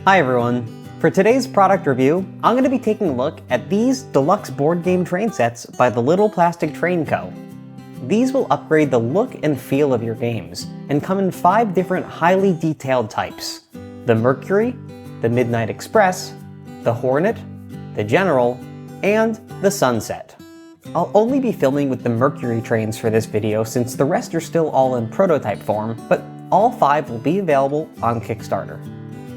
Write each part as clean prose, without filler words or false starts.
Hi everyone! For today's product review, I'm going to be taking a look at these deluxe board game train sets by the Little Plastic Train Co. These will upgrade the look and feel of your games, and come in 5 different highly detailed types: the Mercury, the Midnight Express, the Hornet, the General, and the Sunset. I'll only be filming with the Mercury trains for this video since the rest are still all in prototype form, but all 5 will be available on Kickstarter.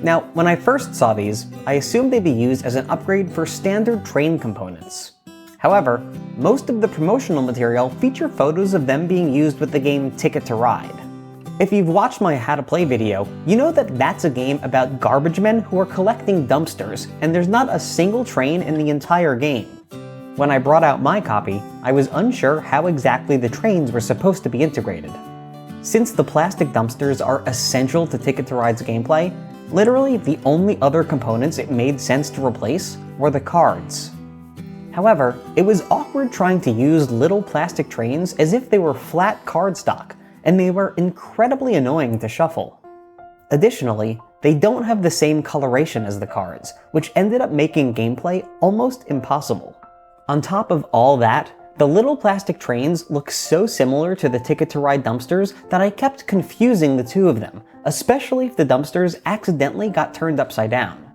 Now, when I first saw these, I assumed they'd be used as an upgrade for standard train components. However, most of the promotional material feature photos of them being used with the game Ticket to Ride. If you've watched my How to Play video, you know that that's a game about garbage men who are collecting dumpsters, and there's not a single train in the entire game. When I brought out my copy, I was unsure how exactly the trains were supposed to be integrated. Since the plastic dumpsters are essential to Ticket to Ride's gameplay, literally the only other components it made sense to replace were the cards. However, it was awkward trying to use little plastic trains as if they were flat cardstock, and they were incredibly annoying to shuffle. Additionally, they don't have the same coloration as the cards, which ended up making gameplay almost impossible. On top of all that, the little plastic trains look so similar to the Ticket to Ride dumpsters that I kept confusing the two of them, especially if the dumpsters accidentally got turned upside down.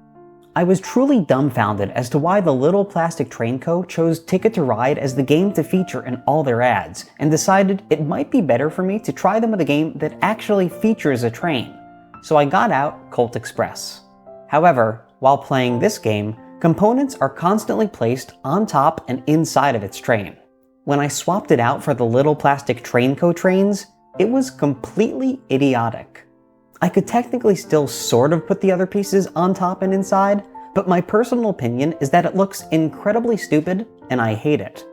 I was truly dumbfounded as to why the Little Plastic Train Co. chose Ticket to Ride as the game to feature in all their ads, and decided it might be better for me to try them with a game that actually features a train. So I got out Colt Express. However, while playing this game, components are constantly placed on top and inside of its train. When I swapped it out for the Little Plastic Train Co. trains, it was completely idiotic. I could technically still sort of put the other pieces on top and inside, but my personal opinion is that it looks incredibly stupid, and I hate it.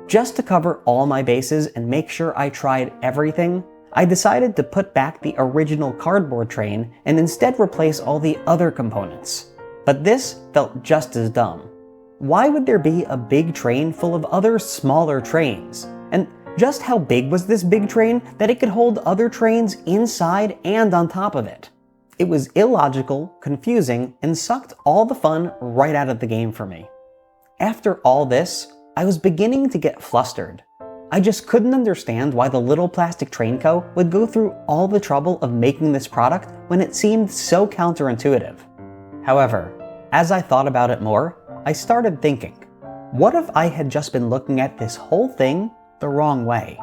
Just to cover all my bases and make sure I tried everything, I decided to put back the original cardboard train and instead replace all the other components. But this felt just as dumb. Why would there be a big train full of other smaller trains? And just how big was this big train that it could hold other trains inside and on top of it? It was illogical, confusing, and sucked all the fun right out of the game for me. After all this, I was beginning to get flustered. I just couldn't understand why the Little Plastic Train Co. would go through all the trouble of making this product when it seemed so counterintuitive. However, as I thought about it more, I started thinking, what if I had just been looking at this whole thing the wrong way?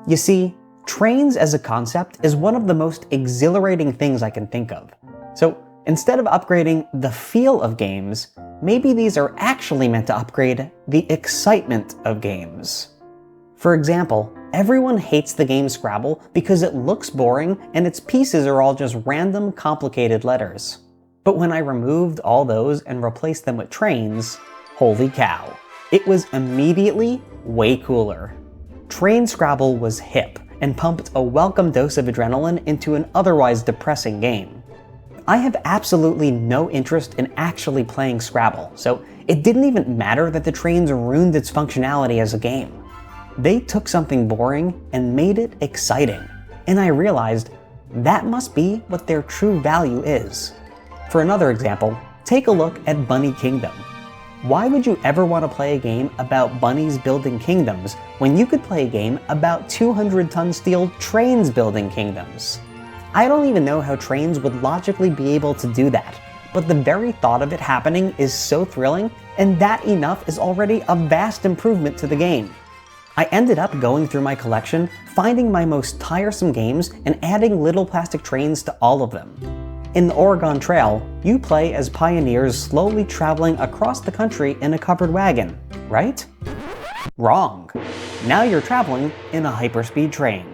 You see, trains as a concept is one of the most exhilarating things I can think of. So instead of upgrading the feel of games, maybe these are actually meant to upgrade the excitement of games. For example, everyone hates the game Scrabble because it looks boring and its pieces are all just random complicated letters. But when I removed all those and replaced them with trains, holy cow, it was immediately way cooler. Train Scrabble was hip and pumped a welcome dose of adrenaline into an otherwise depressing game. I have absolutely no interest in actually playing Scrabble, so it didn't even matter that the trains ruined its functionality as a game. They took something boring and made it exciting, and I realized that must be what their true value is. For another example, take a look at Bunny Kingdom. Why would you ever want to play a game about bunnies building kingdoms when you could play a game about 200-ton steel trains building kingdoms? I don't even know how trains would logically be able to do that, but the very thought of it happening is so thrilling, and that enough is already a vast improvement to the game. I ended up going through my collection, finding my most tiresome games, and adding little plastic trains to all of them. In the Oregon Trail, you play as pioneers slowly traveling across the country in a covered wagon, right? Wrong. Now you're traveling in a hyperspeed train.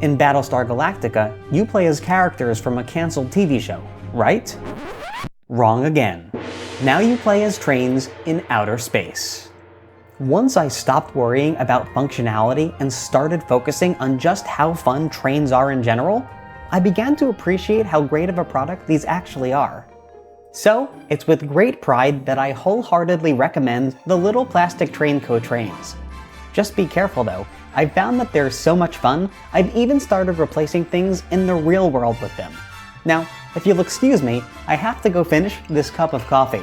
In Battlestar Galactica, you play as characters from a canceled TV show, right? Wrong again. Now you play as trains in outer space. Once I stopped worrying about functionality and started focusing on just how fun trains are in general, I began to appreciate how great of a product these actually are. So, it's with great pride that I wholeheartedly recommend the Little Plastic Train Co. trains. Just be careful though, I've found that they're so much fun, I've even started replacing things in the real world with them. Now, If you'll excuse me, I have to go finish this cup of coffee.